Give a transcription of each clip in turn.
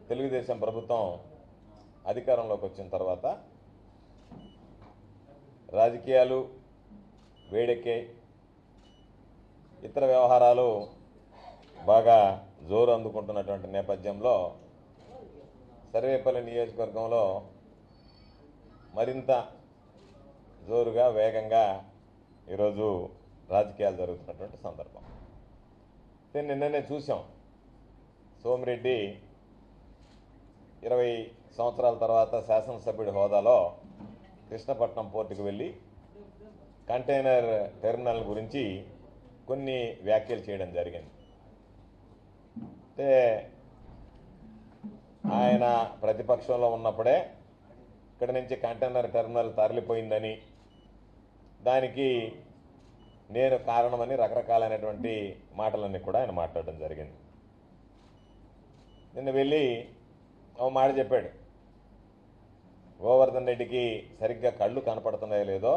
తెలుగుదేశం ప్రభుత్వం అధికారంలోకి వచ్చిన తర్వాత రాజకీయాలు వేడెక్కే, ఇతర వ్యవహారాలు బాగా జోరు అందుకుంటున్నటువంటి నేపథ్యంలో సర్వేపల్లి నియోజకవర్గంలో మరింత జోరుగా వేగంగా ఈరోజు రాజకీయాలు జరుగుతున్నటువంటి సందర్భం. నిన్ననే చూసాం, సోమిరెడ్డి 20 సంవత్సరాల తర్వాత శాసనసభ్యుడి హోదాలో కృష్ణపట్నం పోర్టుకు వెళ్ళి కంటైనర్ టెర్మినల్ గురించి కొన్ని వ్యాఖ్యలు చేయడం జరిగింది. అంటే ఆయన ప్రతిపక్షంలో ఉన్నప్పుడే ఇక్కడ నుంచి కంటైనర్ టెర్మినల్ తరలిపోయిందని, దానికి నేను కారణమని రకరకాలైనటువంటి మాటలన్నీ కూడా ఆయన మాట్లాడడం జరిగింది. నిన్న వెళ్ళి ఓ మాట చెప్పాడు, గోవర్ధన్ రెడ్డికి సరిగ్గా కళ్ళు కనపడుతున్నాయో లేదో,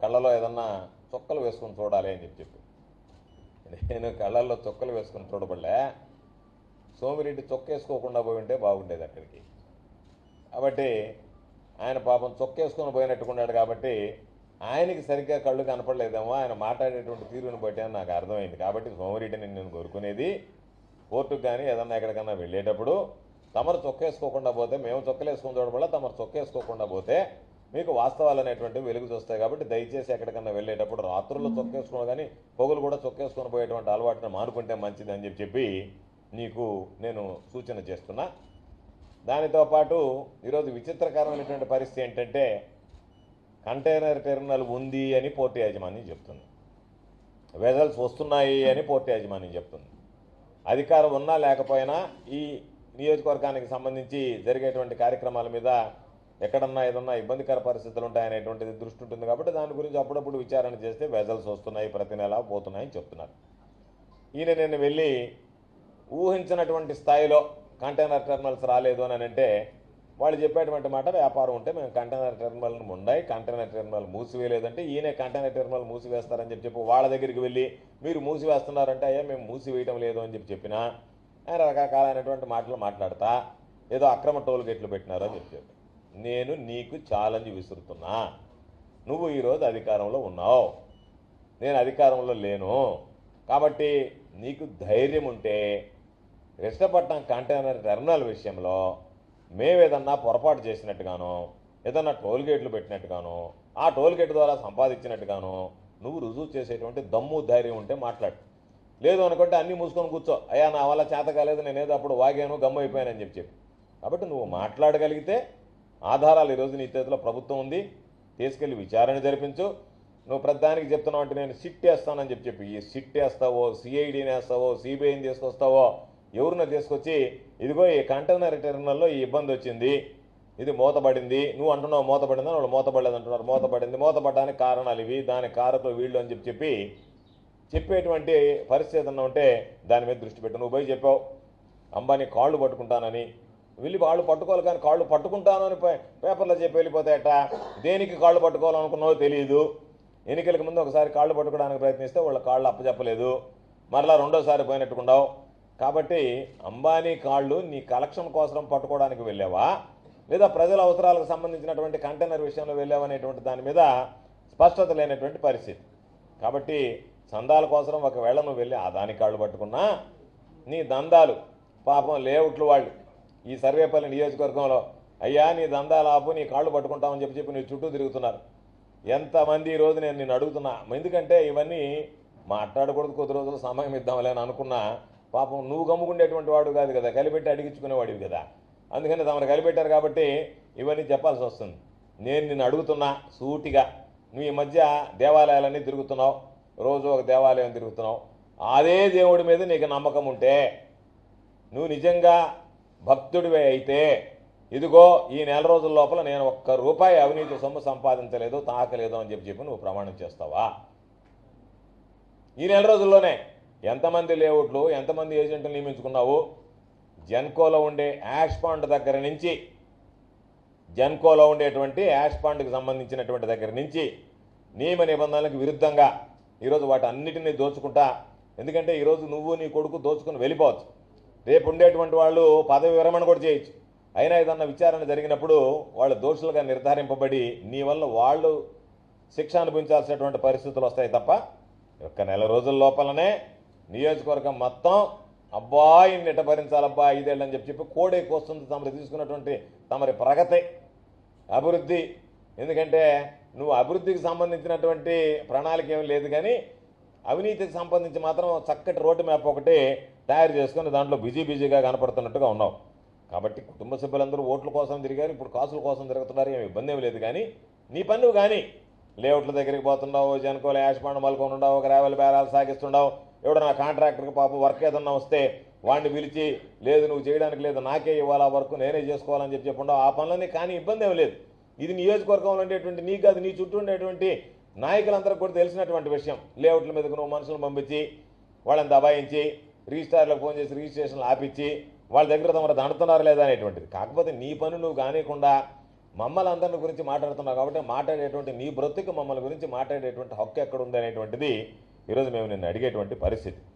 కళ్ళలో ఏదన్నా చుక్కలు వేసుకుని చూడాలి అని చెప్పి. నేను కళ్ళల్లో చుక్కలు వేసుకుని చూడబడలే, సోమిరెడ్డి చొక్కేసుకోకుండా పోయి ఉంటే బాగుండేది అక్కడికి. కాబట్టి ఆయన పాపం చొక్కేసుకొని పోయినట్టుకున్నాడు కాబట్టి ఆయనకి సరిగ్గా కళ్ళు కనపడలేదేమో, ఆయన మాట్లాడేటువంటి తీరుని బట్టి అని నాకు అర్థమైంది. కాబట్టి సోమిరెడ్డిని నేను కోరుకునేది, కోర్టుకు కానీ ఏదన్నా ఎక్కడికన్నా వెళ్ళేటప్పుడు తమరు చొక్కేసుకోకుండా పోతే, మేము చొక్కలేసుకుని చూడబడ తమరు చొక్కేసుకోకుండా పోతే మీకు వాస్తవాలు అనేటువంటివి వెలుగు చూస్తాయి. కాబట్టి దయచేసి ఎక్కడికన్నా వెళ్ళేటప్పుడు రాత్రుల్లో చొక్కేసుకోవడం కానీ పొగులు కూడా చొక్కేసుకొని పోయేటువంటి అలవాటును మానుకుంటే మంచిది అని చెప్పి నీకు నేను సూచన చేస్తున్నా. దానితో పాటు ఈరోజు విచిత్రకరమైనటువంటి పరిస్థితి ఏంటంటే, కంటైనర్ టెర్మినల్ ఉంది అని పోర్టు యాజమాన్యం చెప్తుంది, వెజల్స్ వస్తున్నాయి అని పోర్టు యాజమాన్యం చెప్తుంది. అధికారం ఉన్నా లేకపోయినా ఈ నియోజకవర్గానికి సంబంధించి జరిగేటువంటి కార్యక్రమాల మీద ఎక్కడన్నా ఏదన్నా ఇబ్బందికర పరిస్థితులు ఉంటాయనేటువంటిది దృష్టి ఉంటుంది. కాబట్టి దాని గురించి అప్పుడప్పుడు విచారణ చేస్తే వెజల్స్ వస్తున్నాయి, ప్రతి నెల పోతున్నాయని చెప్తున్నారు. ఈయన నేను వెళ్ళి ఊహించినటువంటి స్థాయిలో కంటైనర్ టెర్మినల్స్ రాలేదు అని అంటే వాళ్ళు చెప్పేటువంటి మాట, వ్యాపారం ఉంటే మేము కంటైనర్ టెర్మినల్ ఉన్నాయి, కంటైనర్ టెర్మినల్ మూసివేయలేదంటే ఈయనే కంటైనర్ టెర్మినల్ మూసివేస్తారని చెప్పి వాళ్ళ దగ్గరికి వెళ్ళి మీరు మూసివేస్తున్నారంటే అయ్యా మేము మూసివేయడం లేదు అని చెప్పినా ఆయన రకరకాలైనటువంటి మాటలు మాట్లాడతా ఏదో అక్రమ టోల్ గేట్లు పెట్టినారు అని చెప్పి. నేను నీకు ఛాలెంజ్ విసురుతున్నా, నువ్వు ఈరోజు అధికారంలో ఉన్నావు, నేను అధికారంలో లేను. కాబట్టి నీకు ధైర్యం ఉంటే కృష్ణపట్నం కంటైనర్ టెర్మినల్ విషయంలో మేమేదన్నా పొరపాటు చేసినట్టుగానో, ఏదన్నా టోల్ గేట్లు పెట్టినట్టుగానో, ఆ టోల్ గేట్ ద్వారా సంపాదించినట్టుగానో నువ్వు రుజువు చేసేటువంటి దమ్ము ధైర్యం ఉంటే మాట్లాడు. లేదు అనుకుంటే అన్నీ మూసుకొని కూర్చో, అయ్యా నా వల్ల చేత కాలేదు, నేనేదో అప్పుడు వాగాను గమ్ము అయిపోయానని చెప్పి. కాబట్టి నువ్వు మాట్లాడగలిగితే ఆధారాలు ఈరోజు నీ చేతిలో ప్రభుత్వం ఉంది, తీసుకెళ్ళి విచారణ జరిపించు. నువ్వు ప్రతిదానికి చెప్తున్నావు అంటే నేను సిట్ వేస్తానని చెప్పి ఈ సిట్ వేస్తావో, సిఐడిని వేస్తావో, సిబిఐని తీసుకొస్తావో, ఎవరినో తీసుకొచ్చి ఇదిగో ఈ కంటైనర్ టెర్మినల్లో ఈ ఇబ్బంది వచ్చింది, ఇది మూతపడింది, నువ్వు అంటున్నావు మూతపడిందని, వాళ్ళు మూతపడలేదు అంటున్నారు, మూతపడింది, మూతపడడానికి కారణాలు ఇవి, దాని కారకులు వీళ్ళు అని చెప్పి చెప్పేటువంటి పరిస్థితి ఏదన్నా ఉంటే దాని మీద దృష్టి పెట్టు. నువ్వు పోయి చెప్పావు అంబానీ కాళ్ళు పట్టుకుంటానని, వెళ్ళి వాళ్ళు పట్టుకోవాలి కానీ కాళ్ళు పట్టుకుంటాను అని పేపర్లో చెప్పి వెళ్ళిపోతాయట. దేనికి కాళ్ళు పట్టుకోవాలనుకున్నావో తెలియదు. ఎన్నికలకు ముందు ఒకసారి కాళ్ళు పట్టుకోవడానికి ప్రయత్నిస్తే వాళ్ళ కాళ్ళు అప్పచెప్పలేదు, మరలా రెండోసారి పోయినట్టుకున్నావు. కాబట్టి అంబానీ కాళ్ళు నీ కలెక్షన్ కోసం పట్టుకోవడానికి వెళ్ళావా, లేదా ప్రజల అవసరాలకు సంబంధించినటువంటి కంటైనర్ విషయంలో వెళ్ళావా అనేటువంటి దాని మీద స్పష్టత లేనటువంటి పరిస్థితి. కాబట్టి చందాల కోసం ఒకవేళ నువ్వు వెళ్ళి దాని కాళ్ళు పట్టుకున్నా నీ దందాలు పాపం లేఅవుట్లు వాళ్ళు ఈ సర్వేపల్లి నియోజకవర్గంలో అయ్యా నీ దందాలు ఆపు, నీ కాళ్ళు పట్టుకుంటామని చెప్పి నీ చుట్టూ తిరుగుతున్నారు. ఎంతమంది ఈరోజు నేను నిన్ను అడుగుతున్నా, ఎందుకంటే ఇవన్నీ మాట్లాడకూడదు, కొద్ది రోజులు సమయం ఇద్దాంలే అని అనుకున్నా. పాపం నువ్వు గమ్ముకుండేటువంటి వాడు కాదు కదా, కలిపెట్టి అడిగించుకునేవాడివి కదా, అందుకని తమరు కలిపెట్టారు కాబట్టి ఇవన్నీ చెప్పాల్సి వస్తుంది. నేను నిన్ను అడుగుతున్నా సూటిగా, నువ్వు ఈ మధ్య దేవాలయాలన్నీ తిరుగుతున్నావు, రోజు ఒక దేవాలయం తిరుగుతున్నావు, అదే దేవుడి మీద నీకు నమ్మకం ఉంటే, నువ్వు నిజంగా భక్తుడివే అయితే ఇదిగో ఈ నెల రోజుల లోపల నేను ₹1 అవినీతి సొమ్ము సంపాదించలేదు, తాకలేదు అని చెప్పి నువ్వు ప్రమాణం చేస్తావా? ఈ నెల రోజుల్లోనే ఎంతమంది లేఅవుట్లు, ఎంతమంది ఏజెంట్లు నియమించుకున్నావు? జెన్కోలో ఉండే యాష్ పాండ్ దగ్గర నుంచి, జెన్కోలో ఉండేటువంటి యాష్ పాండ్కి సంబంధించినటువంటి దగ్గర నుంచి నియమ నిబంధనలకు విరుద్ధంగా ఈరోజు వాటి అన్నిటినీ దోచుకుంటా, ఎందుకంటే ఈరోజు నువ్వు నీ కొడుకు దోచుకుని వెళ్ళిపోవచ్చు, రేపు ఉండేటువంటి వాళ్ళు పదవి విరమణ కూడా చేయొచ్చు. అయినా ఏదన్నా విచారణ జరిగినప్పుడు వాళ్ళు దోషులుగా నిర్ధారింపబడి నీ వల్ల వాళ్ళు శిక్ష అనుభవించాల్సినటువంటి పరిస్థితులు వస్తాయి తప్ప ఒక్క నెల రోజుల లోపలనే నియోజకవర్గం మొత్తం అబ్బాయి నిట భరించాలబ్బా 5 ఏళ్ళని చెప్పి కోడేకి వస్తుంది తమరు తీసుకున్నటువంటి తమరి ప్రగతి అభివృద్ధి. ఎందుకంటే నువ్వు అభివృద్ధికి సంబంధించినటువంటి ప్రణాళిక ఏమీ లేదు, కానీ అవినీతికి సంబంధించి మాత్రం చక్కటి రోడ్డు మ్యాప్ ఒకటి తయారు చేసుకుని దాంట్లో బిజీగా కనపడుతున్నట్టుగా ఉన్నావు. కాబట్టి కుటుంబ సభ్యులందరూ ఓట్ల కోసం తిరిగారు, ఇప్పుడు కాసుల కోసం తిరుగుతున్నారు, ఏమి ఇబ్బంది ఏమి లేదు. కానీ నీ పన్ను కానీ లేఅవుట్ల దగ్గరికి పోతున్నావు, జనకోల యాష్మాండ మలుకొని ఉండవు, గ్రావెల్ బేరాలు సాగిస్తుండవు. ఎవడన్నా కాంట్రాక్టర్కి పాపం వర్క్ ఏదన్నా వస్తే వాడిని పిలిచి లేదు నువ్వు చేయడానికి లేదు నాకే ఇవ్వాలి, ఆ వర్క్ నేనే చేసుకోవాలని చెప్పి ఉండవు. ఆ పనులన్నీ కానీ ఇబ్బంది ఏమి లేదు. ఇది నియోజకవర్గంలో ఉండేటువంటి నీకు కాదు, నీ చుట్టూ ఉండేటువంటి నాయకులందరికీ కూడా తెలిసినటువంటి విషయం. లేఅవుట్ల మీదకు నువ్వు మనుషులను పంపించి వాళ్ళని దబాయించి రిజిస్ట్రార్లకు ఫోన్ చేసి రిజిస్ట్రేషన్లు ఆపించి వాళ్ళ దగ్గర తమరు దండుతున్నారు లేదా అనేటువంటిది. కాకపోతే నీ పని నువ్వు కానికుండా మమ్మల్ని అందరిని గురించి మాట్లాడుతున్నావు కాబట్టి మాట్లాడేటువంటి నీ బ్రతుకు మమ్మల్ని గురించి మాట్లాడేటువంటి హక్కు ఎక్కడ ఉంది అనేటువంటిది ఈరోజు మేము నిన్ను అడిగేటువంటి పరిస్థితి.